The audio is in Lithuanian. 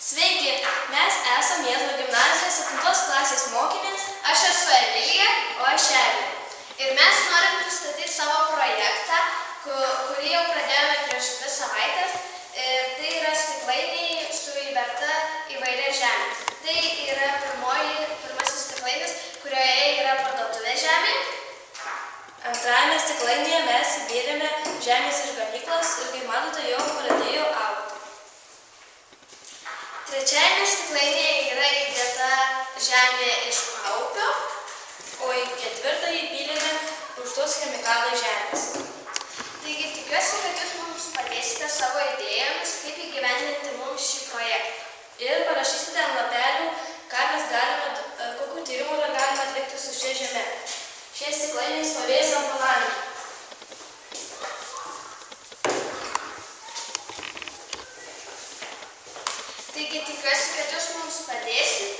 Sveiki, mes esame Miesto gimnazijos 7 klasės mokinės. Aš esu Emilija, o aš Eglė. Ir mes norim pristatyti savo projektą, kurį jau pradėjome prieš 2 savaitės. Tai yra stiklainiai su įberta įvairia žemė. Tai yra pirmasis stiklainis, kurioje yra parduotuvė žemė. Antrajame stiklainyje mes įbėrėme žemės iš ganyklos ir, kaip matote, jau pradėjo augti. Trečiajame stiklainyje yra įdėta žemė iš paupio, o į ketvirtąjį įpylėme rūgštos chemikalai žemės. Taigi tikiuosi, kad jūs mums padėsite savo idėjomis, kaip įgyvendinti mums šį projektą. Ir parašysite ant lapelių, kokių tyrimų galime atlikti su šia žeme. Šie stiklainiai stovės ant palangių. Taigi tikiuosi, kad jūs mums padėsite.